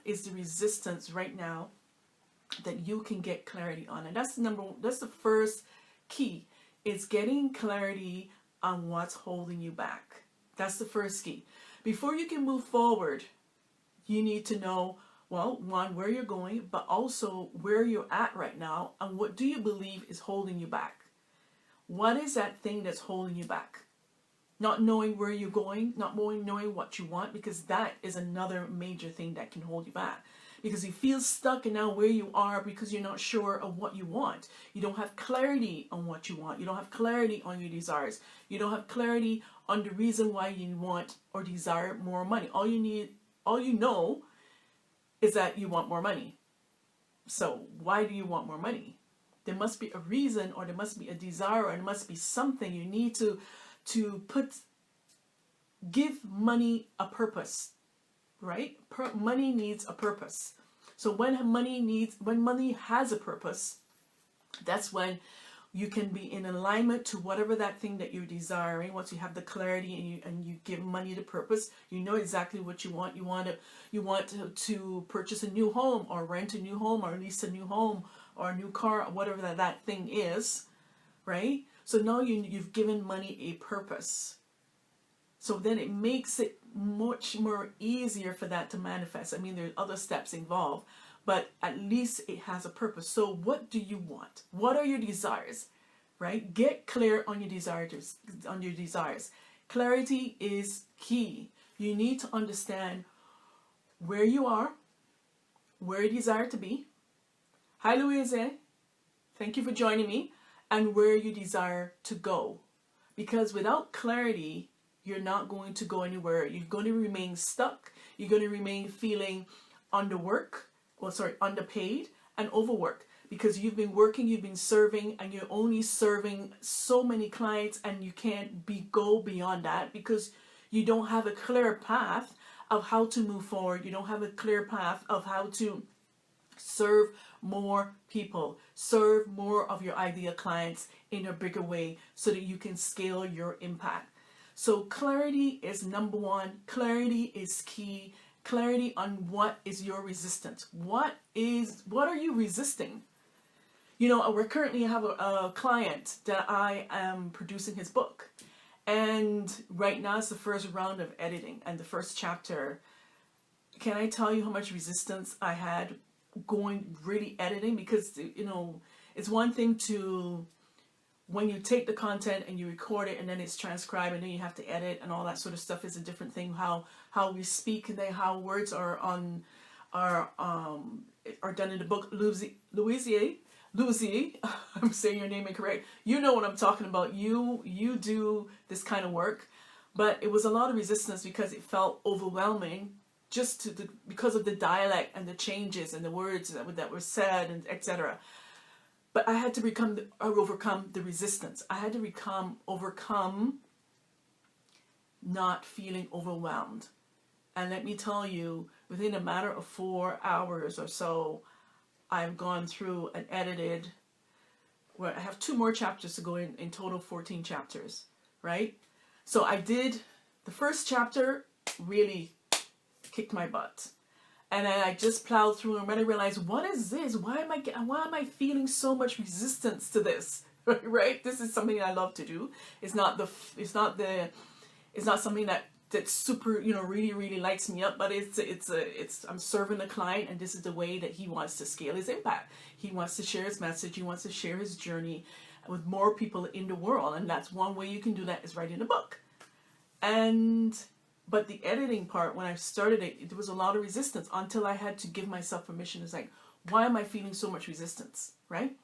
is the resistance right now that you can get clarity on? And that's the first key, is getting clarity on what's holding you back. That's the first key. Before you can move forward, you need to know, well, one, where you're going, but also where you're at right now, and what do you believe is holding you back? What is that thing that's holding you back? Not knowing where you're going, not knowing what you want, because that is another major thing that can hold you back. Because you feel stuck in now where you are because you're not sure of what you want. You don't have clarity on what you want. You don't have clarity on your desires. You don't have clarity on the reason why you want or desire more money. All you know is that you want more money. So why do you want more money? There must be a reason, or there must be a desire, or there must be something. You need to give money a purpose, right? Money needs a purpose. So when money has a purpose, that's when you can be in alignment to whatever that thing that you're desiring. Once you have the clarity and you give money the purpose, you know exactly what you want. You want to purchase a new home, or rent a new home, or lease a new home, or a new car, or whatever that thing is, right? So now you've given money a purpose. So then it makes it much more easier for that to manifest. I mean, there's other steps involved, but at least it has a purpose. So what do you want? What are your desires, right? Get clear on your desires. Clarity is key. You need to understand where you are, where you desire to be. Hi, Louise. Thank you for joining me. And where you desire to go. Because without clarity, you're not going to go anywhere. You're going to remain stuck. You're going to remain feeling underpaid and overworked, because you've been working, you've been serving, and you're only serving so many clients, and you can't go beyond that because you don't have a clear path of how to move forward. You don't have a clear path of how to serve more people, serve more of your ideal clients in a bigger way, so that you can scale your impact. So clarity is number one. Clarity is key. Clarity on what is your resistance. What are you resisting? We currently have a client that I am producing his book. And right now it's the first round of editing and the first chapter. Can I tell you how much resistance I had going really editing? Because, it's one thing to, when you take the content and you record it and then it's transcribed and then you have to edit and all that sort of stuff is a different thing. How we speak and then how words are done in the book. Louise, I'm saying your name incorrect. You know what I'm talking about. You do this kind of work, but it was a lot of resistance because it felt overwhelming, because of the dialect and the changes and the words that were said and etc. But I had to overcome the resistance. I had to overcome not feeling overwhelmed. And let me tell you, within a matter of 4 hours or so, I've gone through and edited, where I have 2 more chapters to go in total 14 chapters, right? So I did the first chapter, really kicked my butt. And then I just plowed through, and when I realized, what is this? Why am I feeling so much resistance to this? Right? This is something I love to do. It's not something that's super, really, really lights me up, but I'm serving the client, and this is the way that he wants to scale his impact. He wants to share his message. He wants to share his journey with more people in the world. And that's one way you can do that, is writing a book. But the editing part, when I started it, there was a lot of resistance until I had to give myself permission. It's like, why am I feeling so much resistance, right?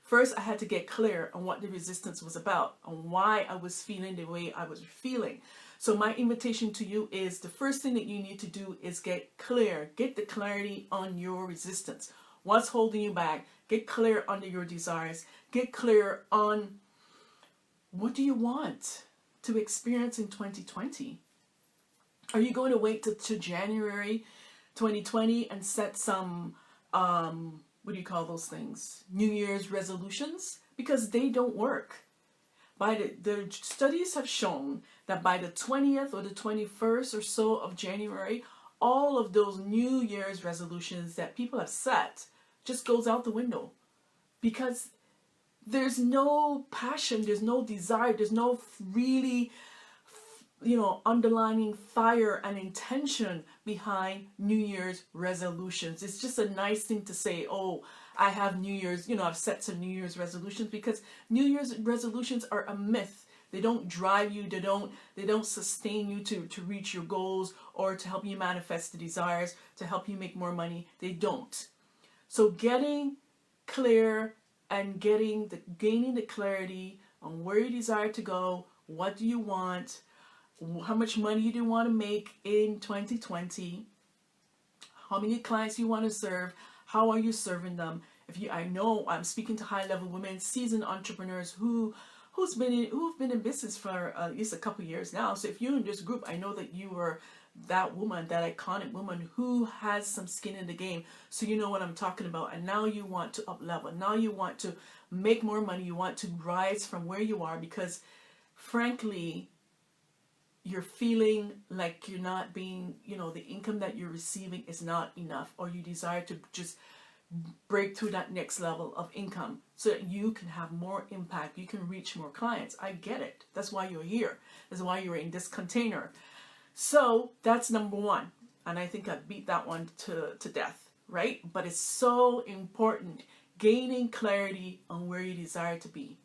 First, I had to get clear on what the resistance was about and why I was feeling the way I was feeling. So my invitation to you is, the first thing that you need to do is get clear. Get the clarity on your resistance. What's holding you back? Get clear on your desires. Get clear on what do you want to experience in 2020. Are you going to wait to January 2020 and set some, what do you call those things? New Year's resolutions? Because they don't work. The studies have shown that by the 20th or the 21st or so of January, all of those New Year's resolutions that people have set just goes out the window, because there's no passion, there's no desire, there's no really, underlining fire and intention behind New Year's resolutions. It's just a nice thing to say, oh, I have New Year's, I've set some New Year's resolutions, because New Year's resolutions are a myth. They don't drive you, they don't sustain you to reach your goals or to help you manifest the desires, to help you make more money. They don't. So getting clear and gaining the clarity on where you desire to go, what do you want, how much money do you want to make in 2020, how many clients you want to serve, how are you serving them. I know I'm speaking to high-level women, seasoned entrepreneurs who've been in business for at least a couple years now. So if you're in this group, I know that you are that woman, that iconic woman who has some skin in the game. So you know what I'm talking about. And now you want to up level. Now you want to make more money. You want to rise from where you are, because frankly, you're feeling like you're not being, the income that you're receiving is not enough, or you desire to just break through that next level of income so that you can have more impact, you can reach more clients. I get it. That's why you're here. That's why you're in this container. So that's number one. And I think I beat that one to death, right? But it's so important. Gaining clarity on where you desire to be.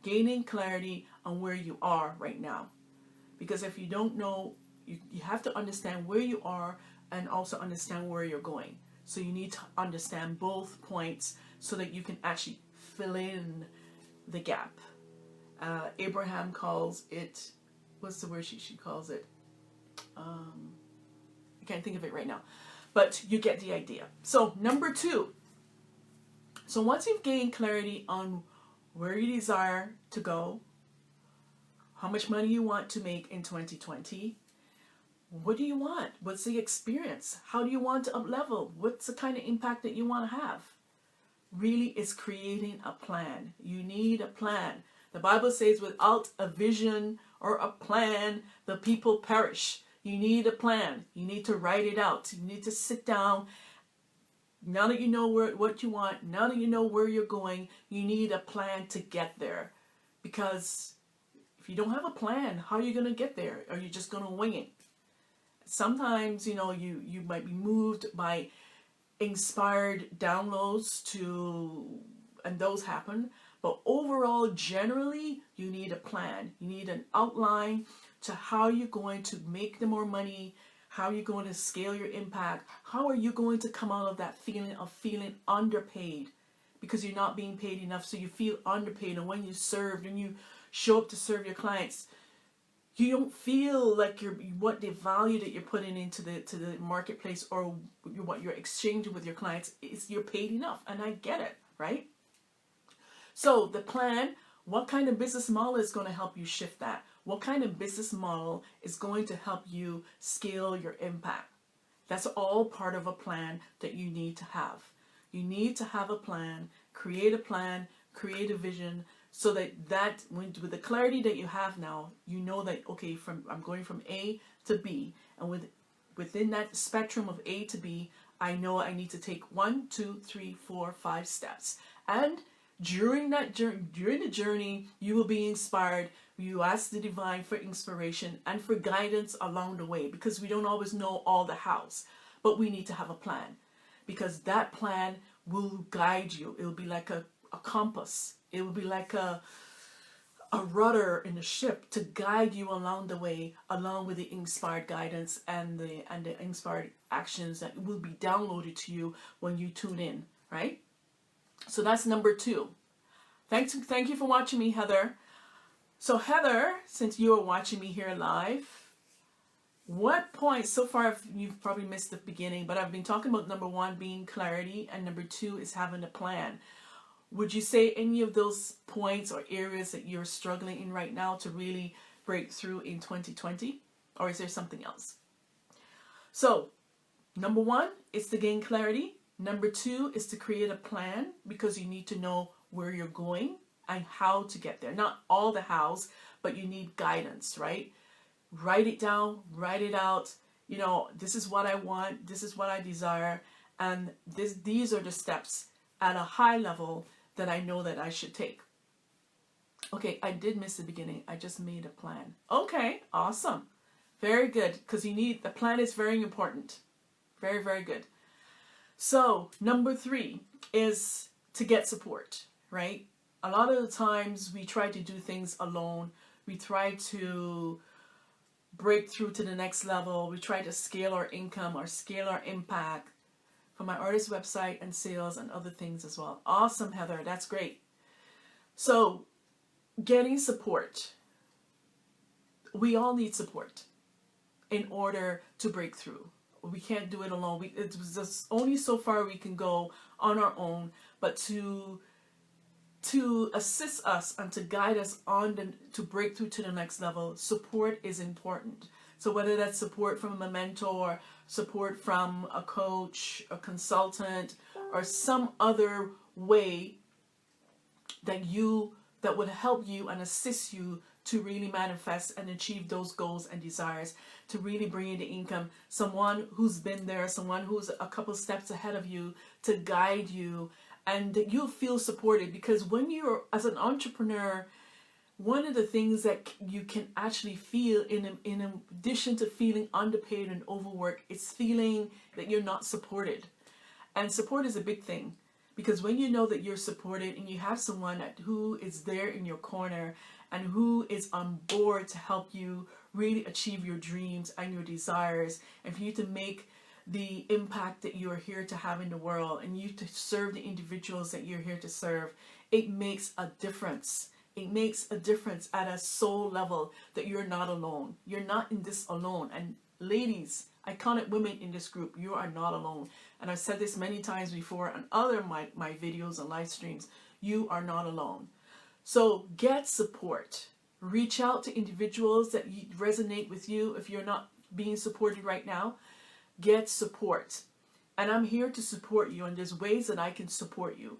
Gaining clarity on where you are right now. Because if you don't know, you have to understand where you are and also understand where you're going. So you need to understand both points so that you can actually fill in the gap. Abraham calls it, what's the word she calls it? I can't think of it right now. But you get the idea. So number two. So once you've gained clarity on where you desire to go, how much money you want to make in 2020, what do you want? What's the experience? How do you want to up level? What's the kind of impact that you want to have? Really, it's creating a plan. You need a plan. The Bible says without a vision or a plan, the people perish. You need a plan. You need to write it out. You need to sit down. Now that you know what you want, now that you know where you're going, you need a plan to get there. Because if you don't have a plan, how are you going to get there? Are you just going to wing it? Sometimes, you might be moved by inspired downloads and those happen. But overall, generally, you need a plan. You need an outline to how you're going to make the more money, how you're going to scale your impact, how are you going to come out of that feeling of feeling underpaid because you're not being paid enough, so you feel underpaid. And when you show up to serve your clients, you don't feel like what the value that you're putting into the marketplace or what you're exchanging with your clients is you're paid enough. And I get it, right? So the plan, what kind of business model is going to help you shift that? What kind of business model is going to help you scale your impact? That's all part of a plan that you need to have. You need to have a plan, create a vision, so that with the clarity that you have now, you know that, okay, I'm going from A to B, and within that spectrum of A to B, I know I need to take 1, 2, 3, 4, 5 steps. And during the journey, you will be inspired. You ask the divine for inspiration and for guidance along the way, because we don't always know all the hows, but we need to have a plan, because that plan will guide you. It will be like a compass. It will be like a rudder in the ship to guide you along the way, along with the inspired guidance and the inspired actions that will be downloaded to you when you tune in, right? So that's number 2. Thank you for watching me, Heather. So Heather, since you are watching me here live, what points, so far you've probably missed the beginning, but I've been talking about number 1 being clarity, and number 2 is having a plan. Would you say any of those points or areas that you're struggling in right now to really break through in 2020? Or is there something else? So, number 1 is to gain clarity. Number 2 is to create a plan, because you need to know where you're going and how to get there. Not all the hows, but you need guidance, right? Write it down, write it out, you know, this is what I want, this is what I desire, and these are the steps at a high level that I know that I should take. Okay, I did miss the beginning. I just made a plan. Okay, awesome. Very good, because the plan is very important. Very, very good. So, number 3 is to get support, right? A lot of the times we try to do things alone. We try to break through to the next level. We try to scale our income or scale our impact for my artist website and sales and other things as well. Awesome, Heather. That's great. So, getting support. We all need support in order to break through. We can't do it alone. It's just only so far we can go on our own, but to assist us and to guide us to break through to the next level, support is important. So whether that's support from a mentor, support from a coach, a consultant, or some other way that would help you and assist you to really manifest and achieve those goals and desires, to really bring in the income, someone who's been there, someone who's a couple steps ahead of you to guide you, and that you'll feel supported. Because when you're, as an entrepreneur, one of the things that you can actually feel in addition to feeling underpaid and overworked, is feeling that you're not supported. And support is a big thing, because when you know that you're supported and you have someone who is there in your corner and who is on board to help you really achieve your dreams and your desires, and for you to make the impact that you are here to have in the world, and you to serve the individuals that you're here to serve, it makes a difference. It makes a difference at a soul level that you're not alone. You're not in this alone. And ladies, iconic women in this group, you are not alone. And I've said this many times before on other my videos and live streams. You are not alone. So get support. Reach out to individuals that resonate with you. If you're not being supported right now, get support. And I'm here to support you, and there's ways that I can support you.